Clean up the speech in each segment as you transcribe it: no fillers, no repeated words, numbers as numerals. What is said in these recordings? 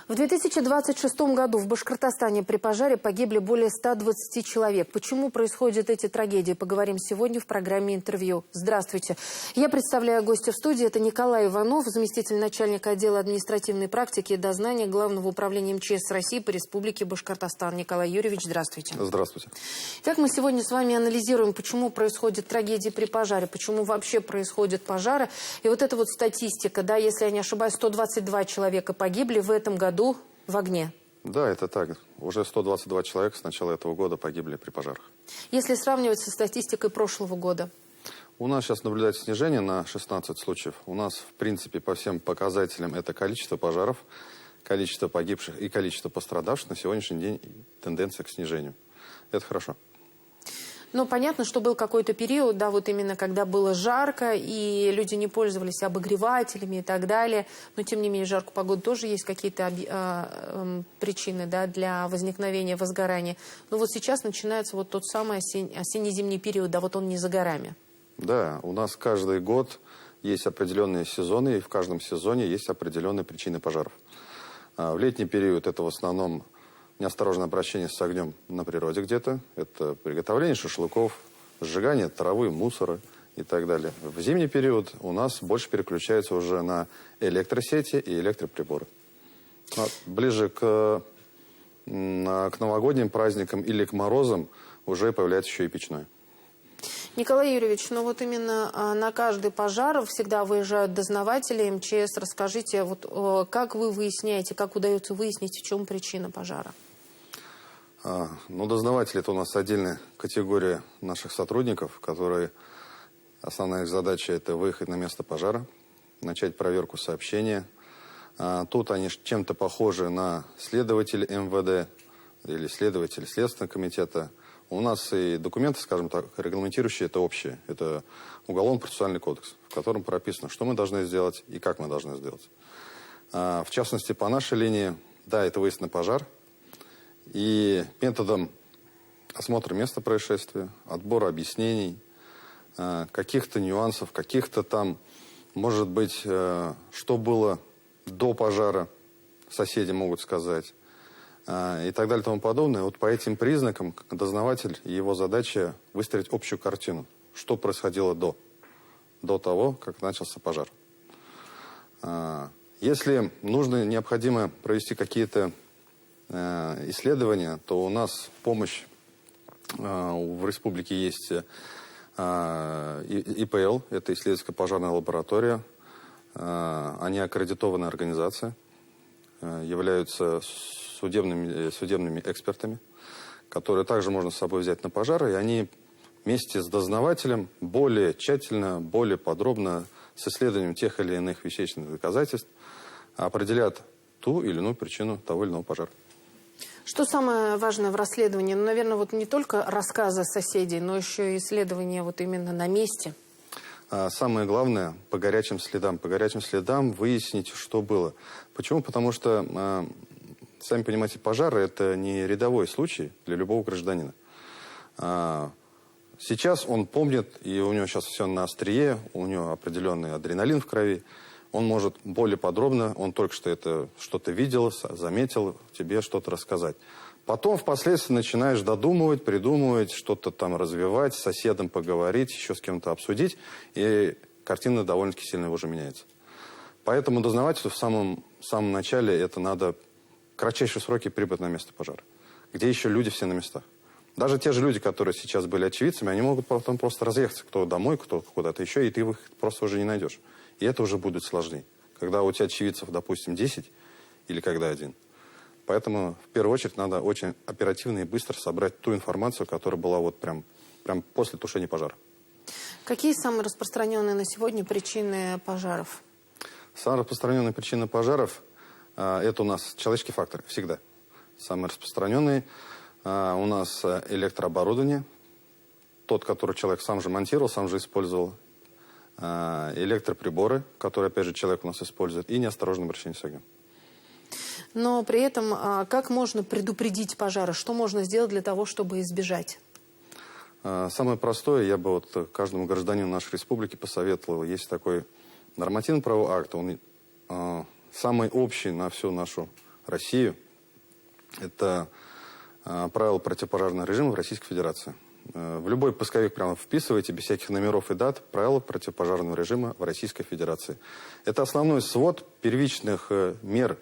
В 2026 году в Башкортостане при пожаре погибли более 120 человек. Почему происходят эти трагедии? Поговорим сегодня в программе «Интервью». Здравствуйте. Я представляю гостя в студии. Это Николай Иванов, заместитель начальника отдела административной практики и дознания Главного управления МЧС России по Республике Башкортостан. Николай Юрьевич, здравствуйте. Здравствуйте. Итак, мы сегодня с вами анализируем, почему происходят трагедии при пожаре, почему вообще происходят пожары. И вот эта вот статистика, да, если я не ошибаюсь, 122 человека погибли в этом году в огне. Да, это так. Уже 122 человека с начала этого года погибли при пожарах. Если сравнивать со статистикой прошлого года? У нас сейчас наблюдается снижение на 16 случаев. У нас, в принципе, по всем показателям это количество пожаров, количество погибших и количество пострадавших на сегодняшний день тенденция к снижению. Это хорошо. Ну, понятно, что был какой-то период, да, вот именно когда было жарко, и люди не пользовались обогревателями и так далее. Но, тем не менее, в жаркую погоду тоже есть какие-то причины, да, для возникновения возгорания. Но вот сейчас начинается вот тот самый осенне-зимний период, да, вот он не за горами. Да, у нас каждый год есть определенные сезоны, и в каждом сезоне есть определенные причины пожаров. В летний период это в основном неосторожное обращение с огнем на природе где-то. Это приготовление шашлыков, сжигание травы, мусора и так далее. В зимний период у нас больше переключается уже на электросети и электроприборы. Ближе к новогодним праздникам или к морозам уже появляется еще и печное. Николай Юрьевич, ну вот именно на каждый пожар всегда выезжают дознаватели МЧС. Расскажите, вот как вы выясняете, как удается выяснить, в чем причина пожара? Ну, дознаватели — это у нас отдельная категория наших сотрудников, которые основная их задача — это выехать на место пожара, начать проверку сообщения. Тут они чем-то похожи на следователей МВД или следователей Следственного комитета. У нас и документы, скажем так, регламентирующие это общее. Это Уголовно-процессуальный кодекс, в котором прописано, что мы должны сделать и как мы должны сделать. В частности, по нашей линии, да, это выезд на пожар. И методом осмотра места происшествия, отбора объяснений, каких-то нюансов, каких-то там, может быть, что было до пожара, соседи могут сказать, и так далее и тому подобное. Вот по этим признакам дознаватель, его задача выстроить общую картину, что происходило до того, как начался пожар. Если нужно, необходимо провести какие-то исследования, то у нас помощь в республике есть ИПЛ, это исследовательская пожарная лаборатория. Они аккредитованная организация, являются судебными экспертами, которые также можно с собой взять на пожары, и они вместе с дознавателем более тщательно, более подробно с исследованием тех или иных вещественных доказательств определят ту или иную причину того или иного пожара. Что самое важное в расследовании? Ну, наверное, вот не только рассказы соседей, но еще и исследования вот именно на месте. Самое главное — по горячим следам. По горячим следам выяснить, что было. Почему? Потому что, сами понимаете, пожары — это не рядовой случай для любого гражданина. Сейчас он помнит, и у него сейчас все на острие, у него определенный адреналин в крови. Он может более подробно, он только что это что-то видел, заметил, тебе что-то рассказать. Потом впоследствии начинаешь додумывать, придумывать, что-то там развивать, с соседом поговорить, еще с кем-то обсудить, и картина довольно-таки сильно уже меняется. Поэтому дознавателю в самом начале это надо в кратчайшие сроки прибыть на место пожара, где еще люди все на местах. Даже те же люди, которые сейчас были очевидцами, они могут потом просто разъехаться, кто домой, кто куда-то еще, и ты их просто уже не найдешь. И это уже будет сложнее, когда у тебя очевидцев, допустим, 10 или когда 1. Поэтому в первую очередь надо очень оперативно и быстро собрать ту информацию, которая была вот прям после тушения пожара. Какие самые распространенные на сегодня причины пожаров? Самые распространенные причины пожаров это у нас человеческий фактор всегда. Самые распространенные у нас электрооборудование, тот, который человек сам же монтировал, сам же использовал. Электроприборы, которые, опять же, человек у нас использует, и неосторожное обращение с огнем. Но при этом, как можно предупредить пожары? Что можно сделать для того, чтобы избежать? Самое простое, я бы вот каждому гражданину нашей республики посоветовал, есть такой нормативно-правовой акт, он самый общий на всю нашу Россию. Это правила противопожарного режима в Российской Федерации. В любой поисковик прямо вписывайте, без всяких номеров и дат, правила противопожарного режима в Российской Федерации. Это основной свод первичных мер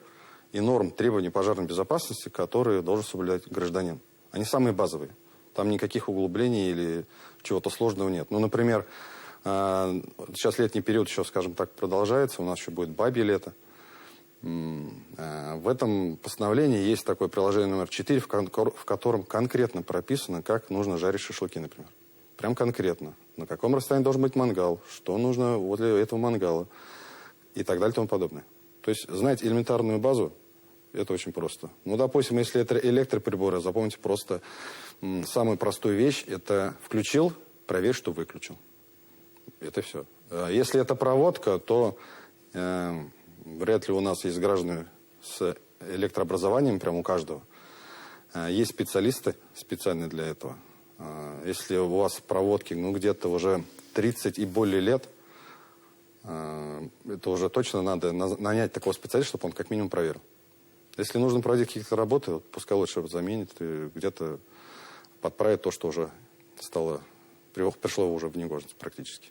и норм требований пожарной безопасности, которые должен соблюдать гражданин. Они самые базовые. Там никаких углублений или чего-то сложного нет. Ну, например, сейчас летний период еще, скажем так, продолжается. У нас еще будет бабье лето. В этом постановлении есть такое приложение номер 4, в котором конкретно прописано, как нужно жарить шашлыки, например. Прям конкретно. На каком расстоянии должен быть мангал, что нужно возле этого мангала и так далее и тому подобное. То есть знать элементарную базу, это очень просто. Ну, допустим, если это электроприборы, запомните просто самую простую вещь, это включил, проверь, что выключил. Это все. Если это проводка, то вряд ли у нас есть граждане с электрообразованием, прям у каждого. Есть специалисты специальные для этого. Если у вас проводки, ну, где-то уже 30 и более лет, это уже точно надо нанять такого специалиста, чтобы он как минимум проверил. Если нужно проводить какие-то работы, вот, пускай лучше заменит и где-то подправит то, что уже пришло уже в негодность практически.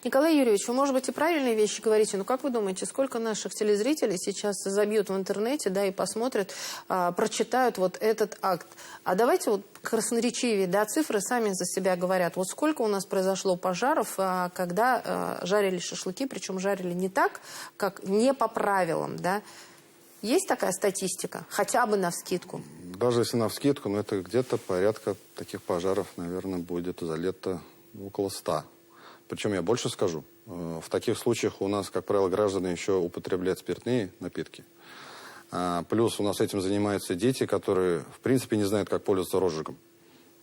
Николай Юрьевич, вы, может быть, и правильные вещи говорите, но как вы думаете, сколько наших телезрителей сейчас забьют в интернете, да, и посмотрят, прочитают вот этот акт? А давайте вот красноречивее, да, цифры сами за себя говорят. Вот сколько у нас произошло пожаров, когда жарили шашлыки, причем жарили не так, как не по правилам, да? Есть такая статистика? Хотя бы навскидку? Даже если навскидку, но это где-то порядка таких пожаров, наверное, будет за лето около 100. Причем я больше скажу. В таких случаях у нас, как правило, граждане еще употребляют спиртные напитки. Плюс у нас этим занимаются дети, которые, в принципе, не знают, как пользоваться розжигом.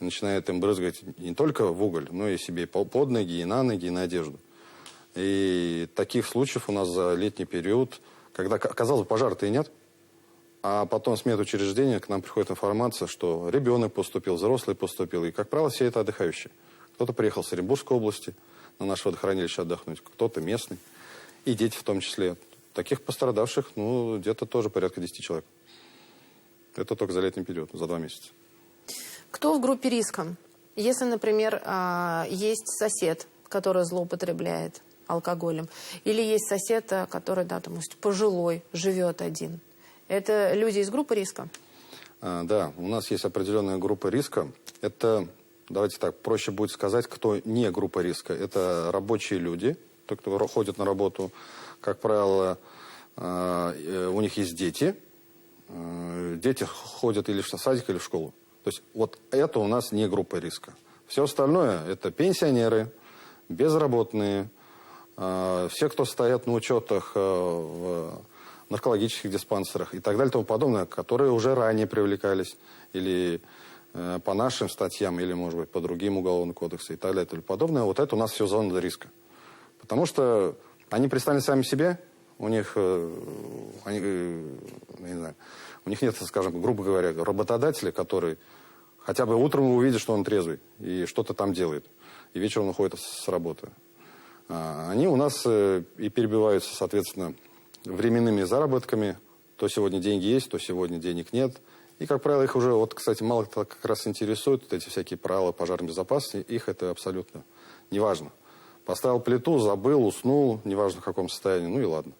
Начинают им брызгать не только в уголь, но и себе под ноги, и на одежду. И таких случаев у нас за летний период, когда, казалось бы, пожара-то и нет, а потом с медучреждения к нам приходит информация, что ребенок поступил, взрослый поступил, и, как правило, все это отдыхающие. Кто-то приехал с Оренбургской области на наше водохранилище отдохнуть, кто-то местный, и дети в том числе. Таких пострадавших, ну, где-то тоже порядка 10 человек. Это только за летний период, за 2 месяца. Кто в группе риска? Если, например, есть сосед, который злоупотребляет алкоголем, или есть сосед, который, да, там, пожилой, живет один. Это люди из группы риска? Да, у нас есть определенная группа риска. Это, давайте так, проще будет сказать, кто не группа риска. Это рабочие люди, те, кто ходит на работу. Как правило, у них есть дети. Дети ходят или в садик, или в школу. То есть вот это у нас не группа риска. Все остальное – это пенсионеры, безработные, все, кто стоят на учетах в наркологических диспансерах и так далее и тому подобное, которые уже ранее привлекались или по нашим статьям, или, может быть, по другим уголовным кодексам и так далее и тому подобное. Вот это у нас все зона риска. Потому что они представлены сами себе, у них, не знаю, у них нет, скажем, грубо говоря, работодателя, который хотя бы утром увидит, что он трезвый и что-то там делает, и вечером он уходит с работы. Они у нас и перебиваются, соответственно, временными заработками. То сегодня деньги есть, то сегодня денег нет. И, как правило, их уже, вот, кстати, мало кто как раз интересует, вот эти всякие правила пожарной безопасности, их это абсолютно не важно. Поставил плиту, забыл, уснул, неважно в каком состоянии, ну и ладно.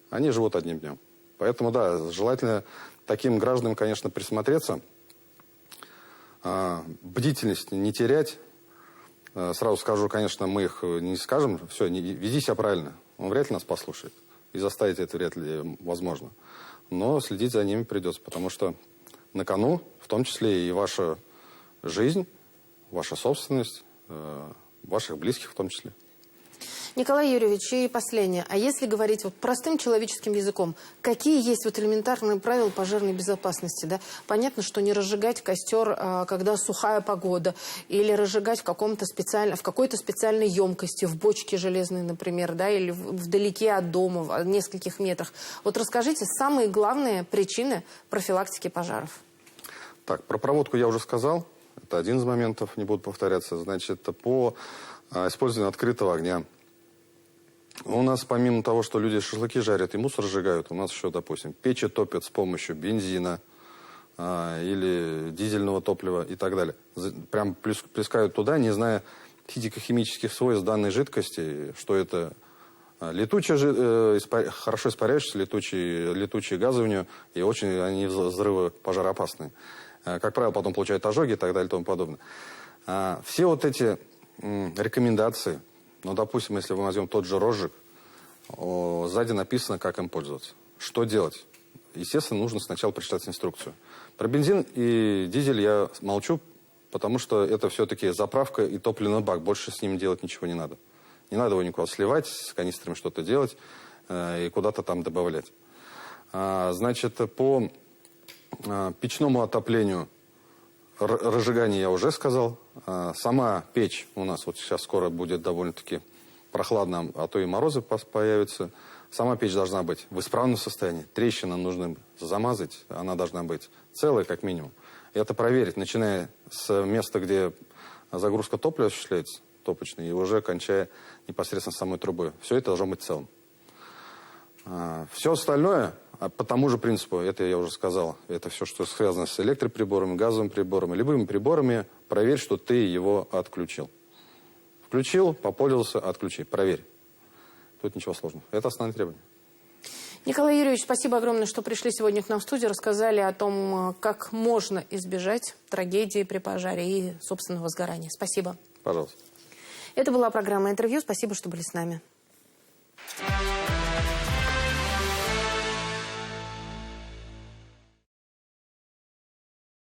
Они живут одним днем. Поэтому, да, желательно таким гражданам, конечно, присмотреться, бдительность не терять. Сразу скажу, конечно, мы их не скажем, все, веди себя правильно. Он вряд ли нас послушает. И заставить это вряд ли возможно. Но следить за ними придется, потому что на кону, в том числе и ваша жизнь, ваша собственность, ваших близких в том числе. Николай Юрьевич, и последнее. А если говорить вот простым человеческим языком, какие есть вот элементарные правила пожарной безопасности? Да? Понятно, что не разжигать костер, когда сухая погода, или разжигать в какой-то специальной емкости, в бочке железной, например, да, или вдалеке от дома, в нескольких метрах. Вот расскажите самые главные причины профилактики пожаров. Так, про проводку я уже сказал. Это один из моментов, не буду повторяться. Значит, по использованию открытого огня. У нас помимо того, что люди шашлыки жарят и мусор сжигают, у нас еще, допустим, печи топят с помощью бензина или дизельного топлива и так далее. Прям плескают туда, не зная физико-химических свойств данной жидкости, что это летучая, хорошо испаряющаяся, летучие газы у нее, и очень они взрывы пожароопасные. Как правило, потом получают ожоги и так далее и тому подобное. Все вот эти рекомендации, ну, допустим, если мы возьмем тот же розжиг, сзади написано, как им пользоваться. Что делать? Естественно, нужно сначала прочитать инструкцию. Про бензин и дизель я молчу, потому что это все-таки заправка и топливный бак. Больше с ним делать ничего не надо. Не надо его никуда сливать, с канистрами что-то делать и куда-то там добавлять. Значит, по печному отоплению, разжигание я уже сказал. Сама печь у нас вот сейчас скоро будет довольно-таки прохладно, а то и морозы появятся. Сама печь должна быть в исправном состоянии. Трещины нужно замазать, она должна быть целая как минимум. И это проверить, начиная с места, где загрузка топлива осуществляется, топочной, и уже кончая непосредственно самой трубой. Все это должно быть целым. Все остальное, по тому же принципу, это я уже сказал, это все, что связано с электроприборами, газовыми приборами, любыми приборами, проверь, что ты его отключил. Включил, попользовался, отключи, проверь. Тут ничего сложного. Это основные требования. Николай Юрьевич, спасибо огромное, что пришли сегодня к нам в студию, рассказали о том, как можно избежать трагедии при пожаре и собственного возгорания. Спасибо. Пожалуйста. Это была программа «Интервью». Спасибо, что были с нами.